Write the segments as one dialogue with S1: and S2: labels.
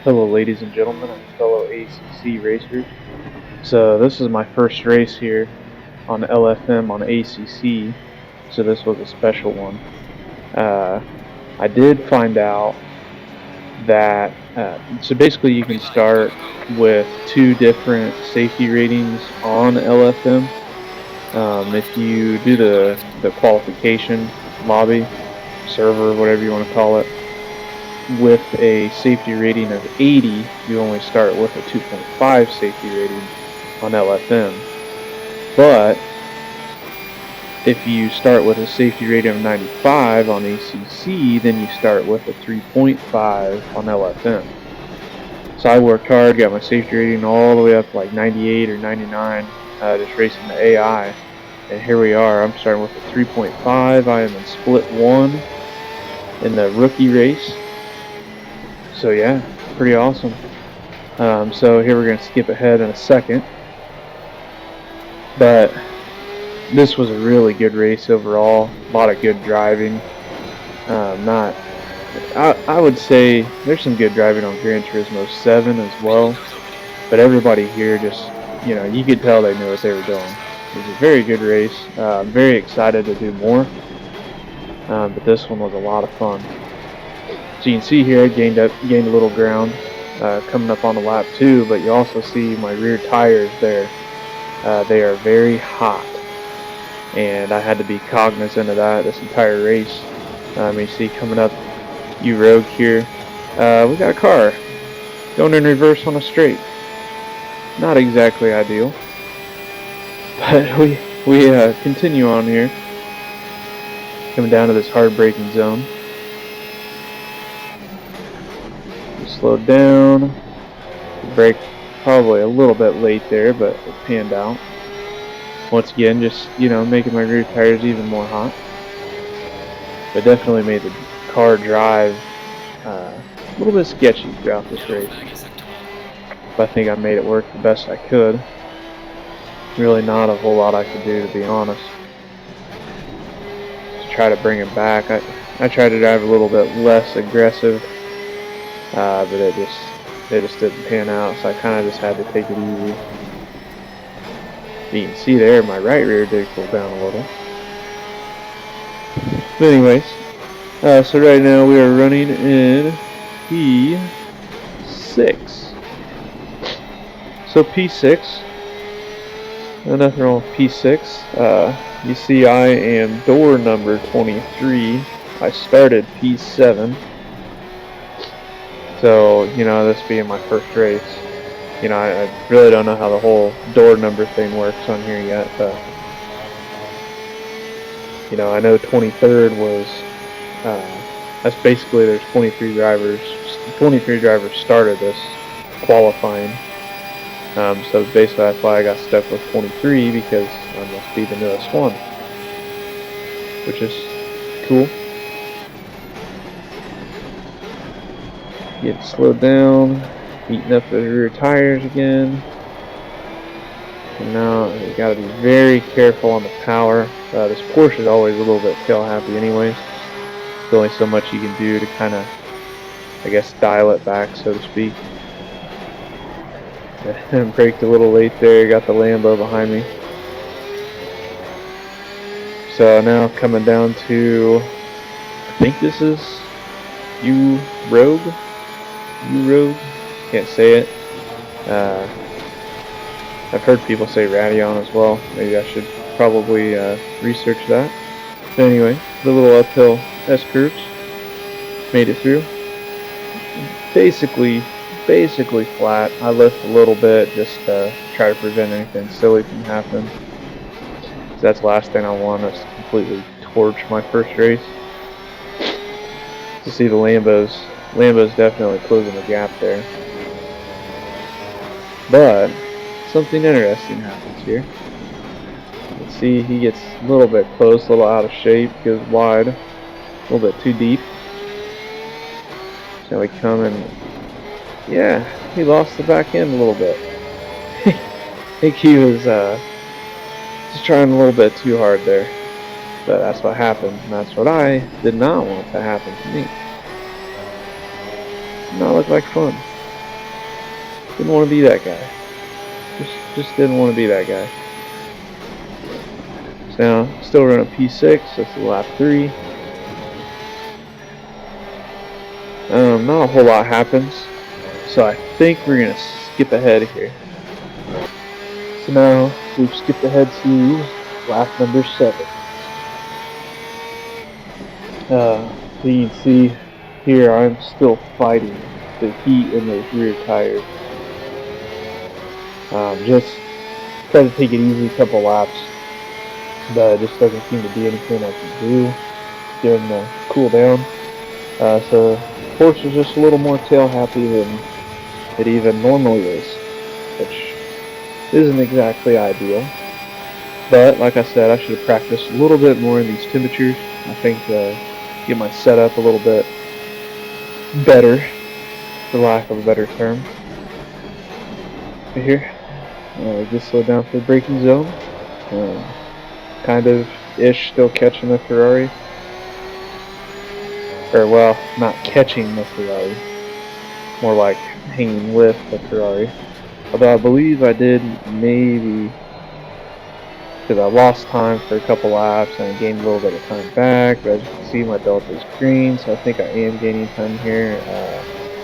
S1: Hello ladies and gentlemen and fellow ACC racers. So this is my first race here on LFM on ACC, so this was a special one. I did find out that, so basically you can start with two different safety ratings on LFM. If you do the qualification lobby, server, whatever you want to call it, with a safety rating of 80, you only start with a 2.5 safety rating on LFM. But if you start with a safety rating of 95 on ACC, then you start with a 3.5 on LFM. So I worked hard, got my safety rating all the way up to like 98 or 99, just racing the AI. And here we are, I'm starting with a 3.5. I am in split 1 in the rookie race. So yeah, pretty awesome. So here we're going to skip ahead in a second. But this was a really good race overall. A lot of good driving. I would say there's some good driving on Gran Turismo 7 as well. But everybody here just, you could tell they knew what they were doing. It was a very good race. I'm very excited to do more. But this one was a lot of fun. So you can see here I gained a little ground coming up on the lap 2, but you also see my rear tires there. They are very hot, and I had to be cognizant of that this entire race. You see coming up U-Rogue here, we got a car going in reverse on a straight. Not exactly ideal, but we continue on here, coming down to this hard braking zone. Slowed down, brake probably a little bit late there, but it panned out. Once again, just making my rear tires even more hot, but definitely made the car drive a little bit sketchy throughout this race. But I think I made it work the best I could. Really not a whole lot I could do, to be honest, to try to bring it back. I tried to drive a little bit less aggressive, but it just didn't pan out, so I kind of just had to take it easy. You can see there my right rear did cool down a little. But anyways, so right now we are running in P6. So P6, nothing wrong with P6. You see I am door number 23. I started P7. So, this being my first race, I really don't know how the whole door number thing works on here yet, but, I know 23rd was, that's basically there's 23 drivers started this qualifying, so basically that's why I got stuck with 23, because I must be the newest one, which is cool. Get slowed down, beating up the rear tires again. And now you gotta be very careful on the power. This Porsche is always a little bit tail happy anyways. There's only so much you can do to kind of, I guess, dial it back, so to speak. And braked a little late there, got the Lambo behind me. So now coming down to, I think this is U-Rogue, can't say it. I've heard people say Radeon as well. Maybe I should probably research that. But anyway, the little uphill S-curves, made it through. Basically flat. I lift a little bit just to try to prevent anything silly from happening. So that's the last thing I want, is to completely torch my first race. To see the Lambos definitely closing the gap there. But something interesting happens here. You can see he gets a little bit close, a little out of shape, goes wide, a little bit too deep. So we come and, yeah, he lost the back end a little bit. I think he was just trying a little bit too hard there. But that's what happened, and that's what I did not want to happen to me. Did not look like fun. Didn't want to be that guy. Just didn't want to be that guy. So now, still running P6, that's the lap 3. Not a whole lot happens, so I think we're going to skip ahead here. So now, we've skipped ahead to lap number 7. You can see here I'm still fighting the heat in those rear tires. Just try to take it easy a couple laps, but it just doesn't seem to be anything I can do during the cool down. So Porsche is just a little more tail happy than it even normally is, which isn't exactly ideal. But like I said, I should have practiced a little bit more in these temperatures. I think get my setup a little bit better, for lack of a better term. Right here, just slow down for the braking zone. Kind of ish still catching the Ferrari. Or well, not catching the Ferrari. More like hanging with the Ferrari. Although I believe I did maybe, because I lost time for a couple laps and I gained a little bit of time back. But as you can see, my delta is green, so I think I am gaining time here.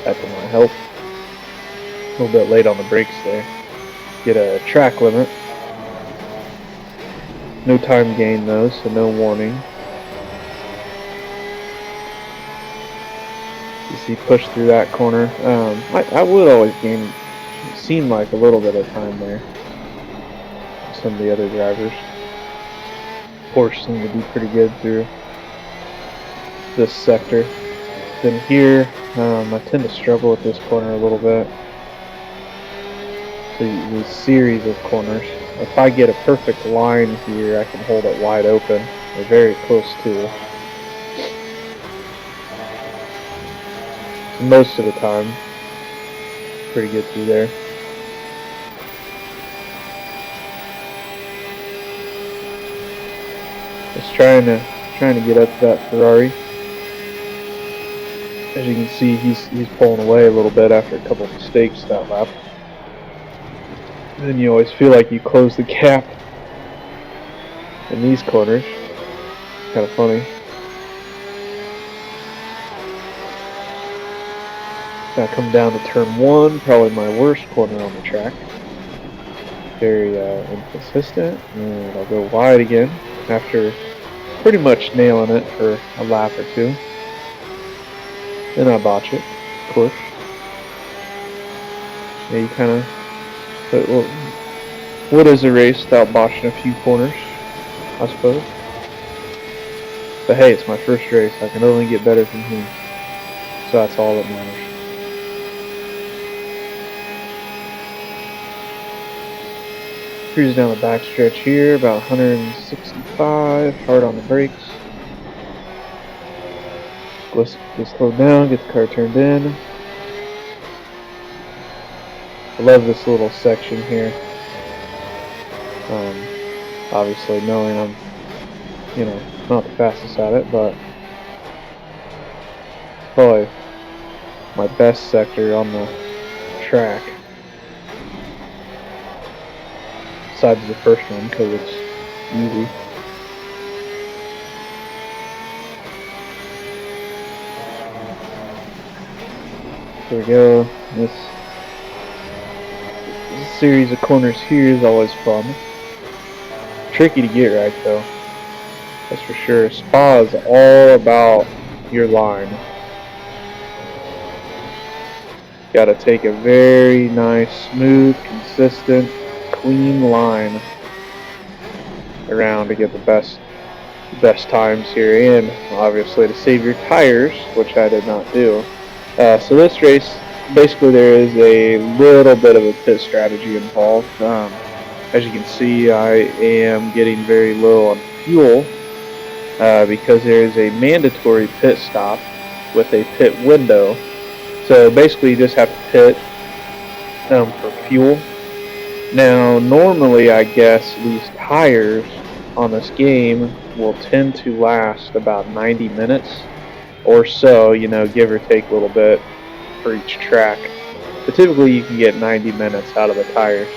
S1: That did not help. A little bit late on the brakes there. Get a track limit. No time gain though, so no warning. You see, push through that corner. I would always gain, seemed like a little bit of time there. Some of the other drivers. Porsche seemed to be pretty good through this sector. Then here, I tend to struggle with this corner a little bit. These series of corners. If I get a perfect line here, I can hold it wide open, or very close to. So most of the time, pretty good through there. Just trying to get up to that Ferrari. As you can see, he's pulling away a little bit after a couple of mistakes that lap. And then you always feel like you close the gap in these corners. It's kind of funny. Now come down to turn 1, probably my worst corner on the track. Very inconsistent, and I'll go wide again after pretty much nailing it for a lap or 2. Then I botch it, of course. Yeah, you kind of. But what is a race without botching a few corners, I suppose? But hey, it's my first race. I can only get better from here. So that's all that matters. Cruise down the backstretch here, about 165, hard on the brakes. Let's slow down, get the car turned in. I love this little section here. Obviously knowing I'm, not the fastest at it, but probably my best sector on the track. Besides the first one, because it's easy. There we go. This series of corners here is always fun. Tricky to get right though, that's for sure. Spa is all about your line. Got to take a very nice, smooth, consistent, clean line around to get the best times here, and obviously to save your tires, which I did not do. So this race, basically there is a little bit of a pit strategy involved. As you can see, I am getting very low on fuel because there is a mandatory pit stop with a pit window. So basically you just have to pit for fuel. Now normally I guess these tires on this game will tend to last about 90 minutes or so, give or take a little bit for each track. but typically you can get 90 minutes out of the tires,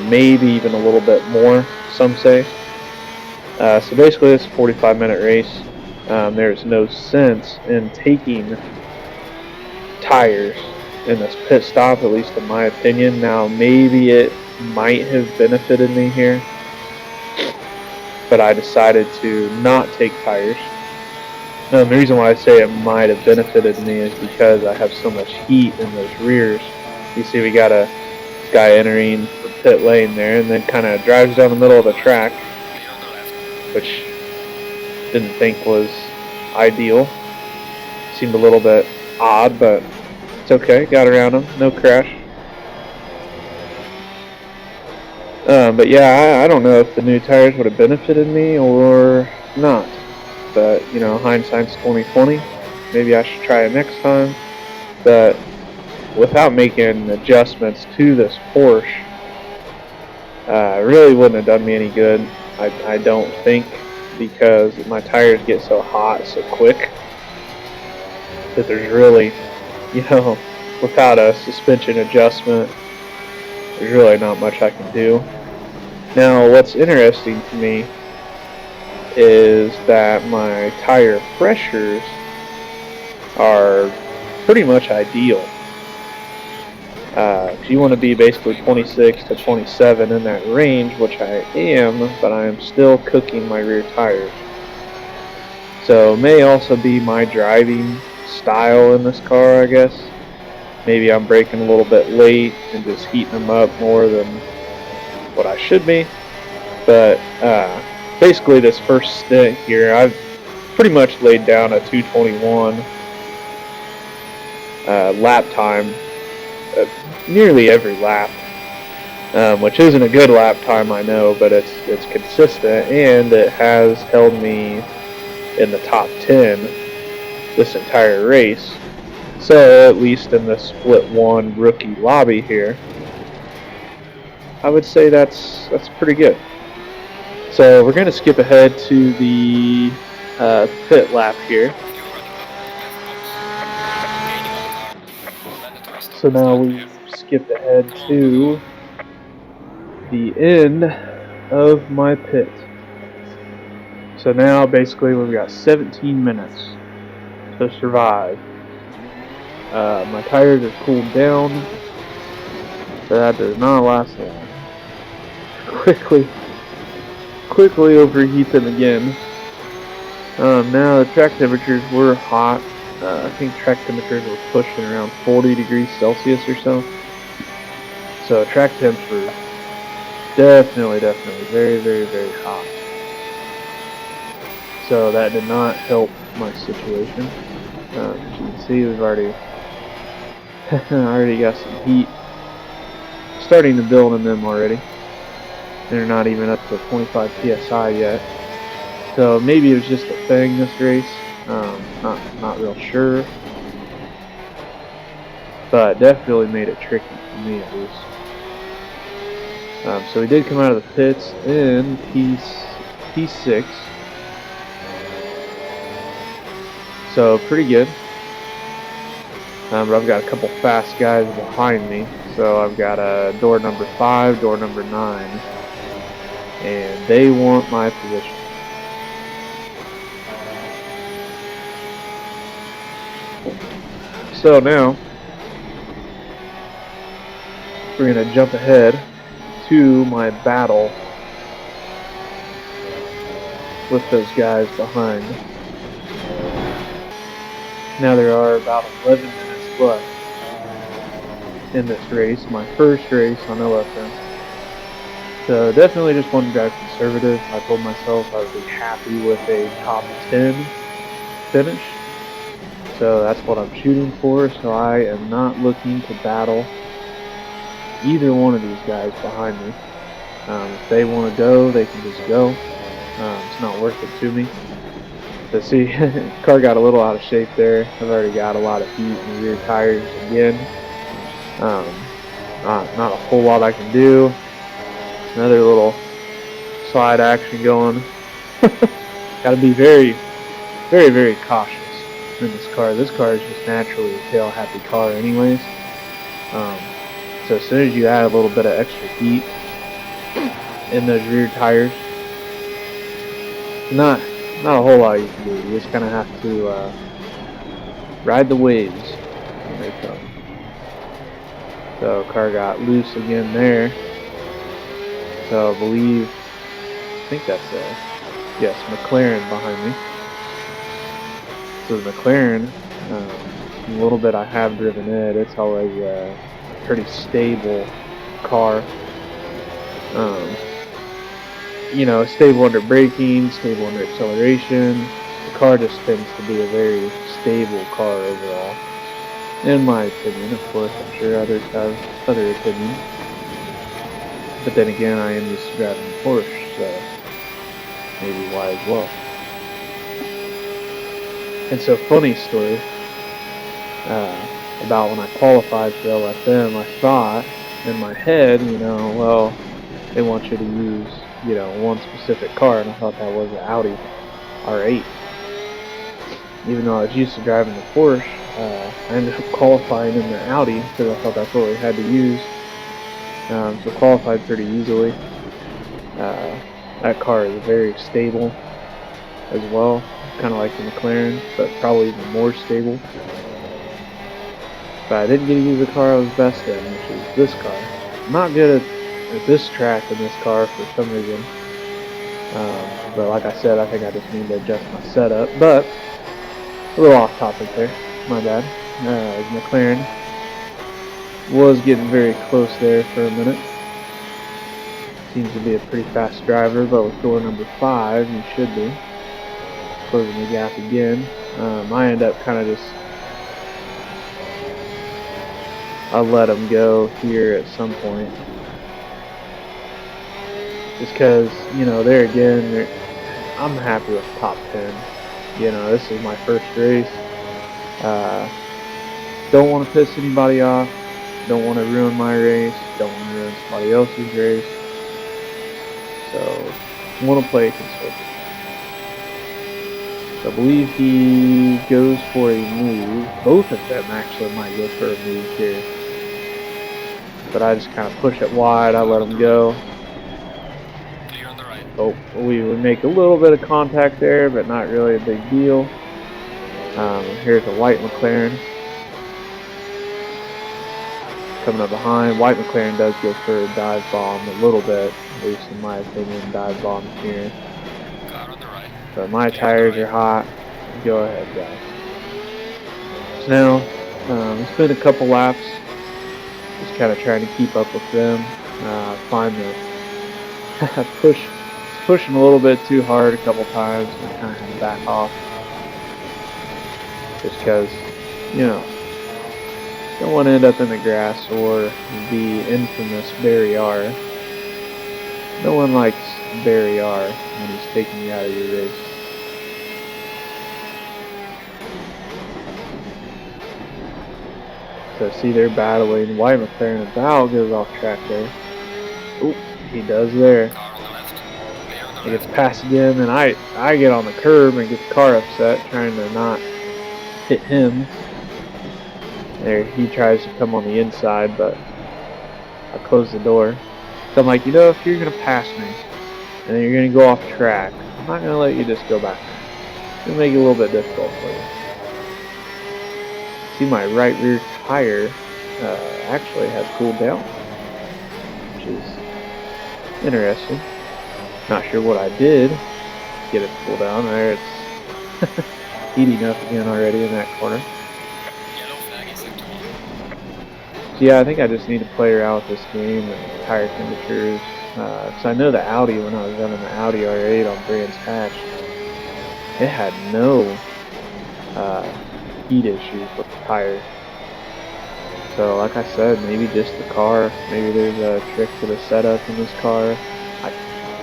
S1: maybe even a little bit more, some say. So basically it's a 45-minute race. There's no sense in taking tires in this pit stop, at least in my opinion. Now maybe it might have benefited me here, but I decided to not take tires. The reason why I say it might have benefited me is because I have so much heat in those rears. You see we got a guy entering the pit lane there, and then kind of drives down the middle of the track, which didn't think was ideal. Seemed a little bit odd, but it's okay. Got around him, no crash. But yeah, I don't know if the new tires would have benefited me or not. But you know, hindsight's 20/20. Maybe I should try it next time. But without making adjustments to this Porsche, really wouldn't have done me any good. I don't think, because my tires get so hot so quick that there's really, you know, without a suspension adjustment, there's really not much I can do. Now, what's interesting to me is that my tire pressures are pretty much ideal. If you want to be basically 26 to 27 in that range, which I am, but I am still cooking my rear tires. So it may also be my driving style in this car, I guess. Maybe I'm braking a little bit late and just heating them up more than what I should be. But basically this first stint here, I've pretty much laid down a 221 lap time nearly every lap, which isn't a good lap time, I know, but it's consistent, and it has held me in the top 10 this entire race. So at least in the split one rookie lobby here, I would say that's pretty good. So we're going to skip ahead to the pit lap here. So now we've skipped ahead to the end of my pit. So now basically we've got 17 minutes to survive. My tires are cooled down, so that does not last long. Quickly overheat them again. Now the track temperatures were hot. I think track temperatures were pushing around 40 degrees Celsius or so. So track temps were definitely very, very, very hot. So that did not help my situation. As you can see, we've already got some heat starting to build in them already. They're not even up to 25 psi yet. So maybe it was just a thing this race. Not real sure. But definitely made it tricky for me at least. So we did come out of the pits in P6. So pretty good. But I've got a couple fast guys behind me. So I've got door number 5, door number 9. And they want my position. So now we're going to jump ahead to my battle with those guys behind. Now there are about 11 minutes left in this race, my first race on LFM. So definitely just wanted to drive conservative. I told myself I would be happy with a top 10 finish. So that's what I'm shooting for. So I am not looking to battle either one of these guys behind me. If they want to go, they can just go. It's not worth it to me. So see, car got a little out of shape there. I've already got a lot of heat in the rear tires again. Not a whole lot I can do. Another little slide action going. Got to be very, very, very cautious in this car. This car is just naturally a tail happy car anyways. So as soon as you add a little bit of extra heat in those rear tires, not a whole lot you can do. You just kind of have to ride the waves when they come. So car got loose again there. So I think that's yes, McLaren behind me. So the McLaren, the little bit I have driven it, it's always a pretty stable car. You know, stable under braking, stable under acceleration. The car just tends to be a very stable car overall, in my opinion. Of course, I'm sure others have other opinions. But then again, I am used to driving a Porsche, so maybe why as well. And so, funny story about when I qualified for LFM, I thought in my head, you know, well, they want you to use, you know, one specific car, and I thought that was an Audi R8. Even though I was used to driving the Porsche, I ended up qualifying in the Audi because I thought that's what we had to use. So qualified pretty easily. That car is very stable as well, kind of like the McLaren, but probably even more stable. But I didn't get to use the car I was best in, which is this car. I'm not good at this track in this car for some reason. But like I said, I think I just need to adjust my setup. But a little off topic there, my bad. McLaren was getting very close there for a minute. Seems to be a pretty fast driver, but with door number 5, he should be closing the gap again. I end up kind of just I'll let him go here at some point, just because, you know, there again, I'm happy with top 10. You know, this is my first race. Don't want to piss anybody off. Don't want to ruin my race. Don't want to ruin somebody else's race. So, want to play it conservative. So I believe he goes for a move. Both of them actually might go for a move here. But I just kind of push it wide. I let him go. Oh, we would make a little bit of contact there, but not really a big deal. Here's a white McLaren coming up behind. White McLaren does go for a dive bomb a little bit, at least in my opinion. Dive bomb here. But my tires are hot. Go ahead, guys. So now, it's been a couple laps. Just kind of trying to keep up with them. Find the pushing a little bit too hard a couple times. I kind of had to back off. Just because, you know, don't want to end up in the grass or the infamous Barry R. No one likes Barry R when he's taking you out of your race. So see, they're battling. White McLaren about goes off track there. Oop, he does there. He gets past again, and I get on the curb and get the car upset, trying to not hit him. There, he tries to come on the inside, but I close the door. So I'm like, you know, if you're going to pass me, and then you're going to go off track, I'm not going to let you just go back. It's going to make it a little bit difficult for you. See, my right rear tire actually has cooled down, which is interesting. Not sure what I did to get it to cool down. There, it's heating up again already in that corner. So yeah, I think I just need to play around with this game and tire temperatures. Because I know the Audi, when I was running the Audi R8 on Brands Hatch, it had no heat issues with the tires. So like I said, maybe just the car. Maybe there's a trick to the setup in this car.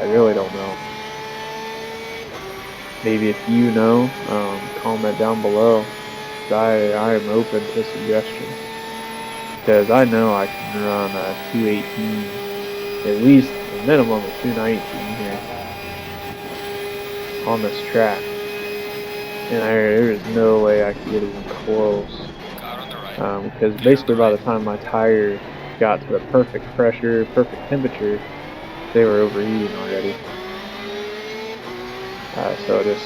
S1: I really don't know. Maybe if you know, comment down below. I am open to suggestions. Because I know I can run a 218, at least a minimum of 219 here on this track. And there is no way I can get even close because basically by the time my tire got to the perfect pressure, perfect temperature, they were overheating already. So it just,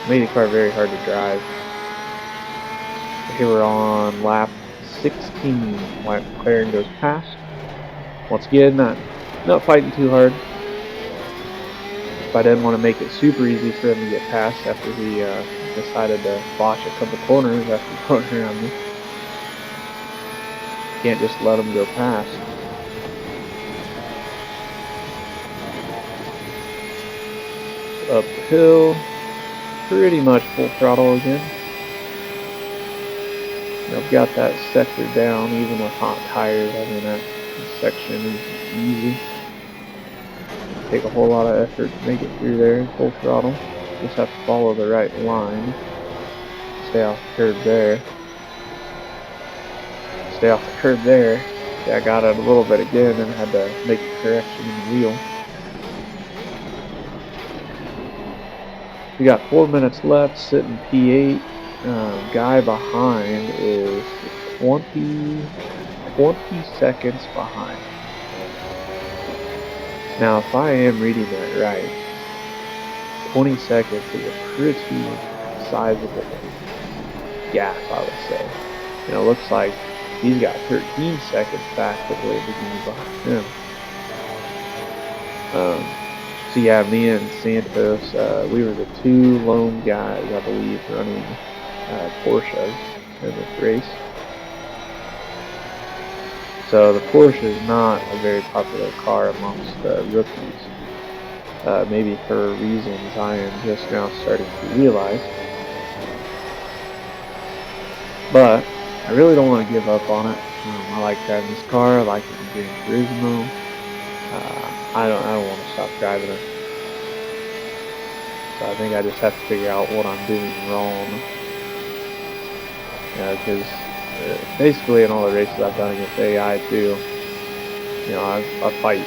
S1: made the car very hard to drive. Here we're on lap 16. McLaren goes past. Once again, not fighting too hard. But I didn't want to make it super easy for him to get past after he decided to botch a couple corners after going around me. Can't just let him go past. Up the hill, pretty much full throttle again. I've got that sector down even with hot tires. I mean, that section is easy. Take a whole lot of effort to make it through there, full throttle. Just have to follow the right line. Stay off the curb there. Stay off the curb there. Yeah, I got it a little bit again and had to make a correction in the wheel. We got 4 minutes left, sitting P8. Guy behind is 20 seconds behind. Now, if I am reading that right, 20 seconds is a pretty sizable gap, I would say. And it looks like he's got 13 seconds back with Lamborghini behind him. So yeah, me and Santos, we were the two lone guys, I believe, running Porsches in this race. So the Porsche is not a very popular car amongst rookies. Maybe for reasons I am just now starting to realize. But I really don't want to give up on it. I like driving this car. I like it in Gran Turismo. I don't want to stop driving it. So I think I just have to figure out what I'm doing wrong. Because basically in all the races I've done against AI too, I fight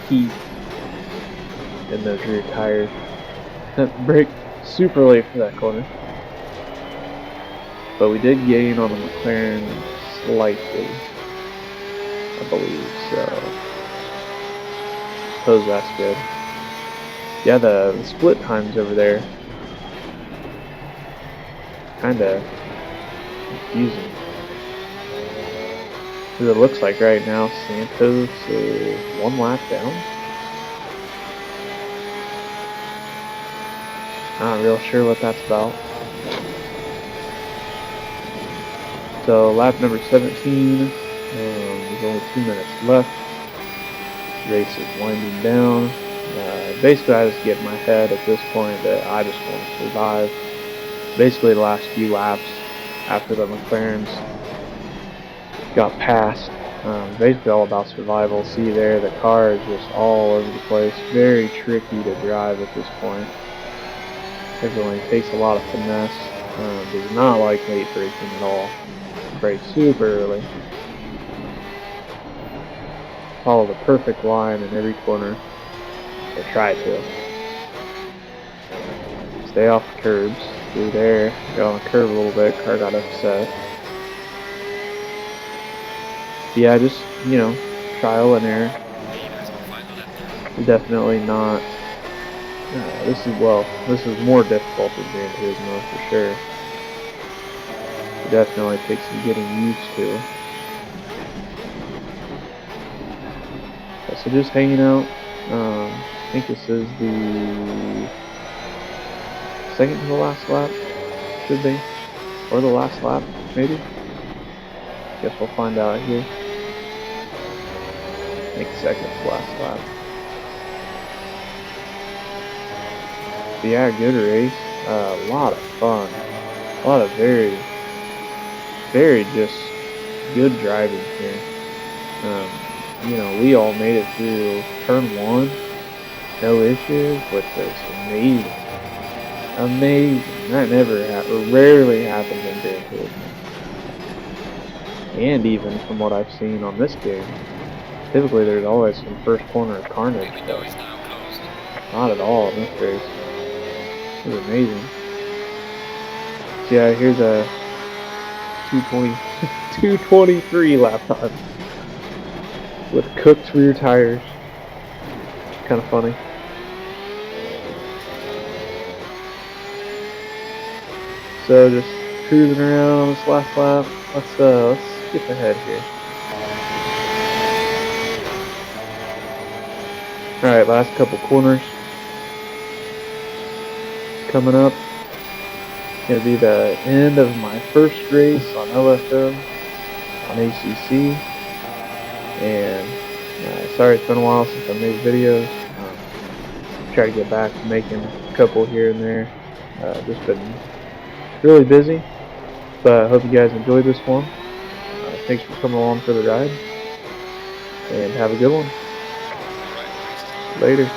S1: heat in those rear tires. Brake super late for that corner. But we did gain on the McLaren slightly, I believe, so I suppose that's good. Yeah, the split times over there, kinda confusing. Because it looks like right now Santos is 1 lap down. Not real sure what that's about. So lap number 17, there's only 2 minutes left. Race is winding down. Basically I just get in my head at this point that I just want to survive. Basically the last few laps after the McLarens got passed, basically all about survival. See there, the car is just all over the place. Very tricky to drive at this point. Definitely takes a lot of finesse. Does not like late braking at all. Brake super early. Follow the perfect line in every corner. Or try to. Stay off the curbs. Through there. Got on the curb a little bit. Car got upset. Yeah, just, trial and error. Definitely not. This is more difficult than Gran Turismo for sure. It definitely takes some getting used to. So just hanging out. I think this is the second to the last lap, should be, or the last lap, maybe. Guess we'll find out here. I think second to last lap. But yeah, good race. A lot of fun. A lot of very just good driving here. We all made it through turn 1, no issues, which was amazing. Amazing. That rarely happens in Gran Turismo. And even from what I've seen on this game, typically there's always some first corner carnage, but not at all in this race. It was amazing. So yeah, here's a 220, 223 lap time with cooked rear tires. Kind of funny. So just cruising around on this last lap. Let's skip ahead here. All right, last couple corners coming up. Gonna be the end of my first race on LFM on ACC, and sorry it's been a while since I made videos. Try to get back to making a couple here and there. Just been really busy, but I hope you guys enjoyed this one. Thanks for coming along for the ride, and have a good one. Later.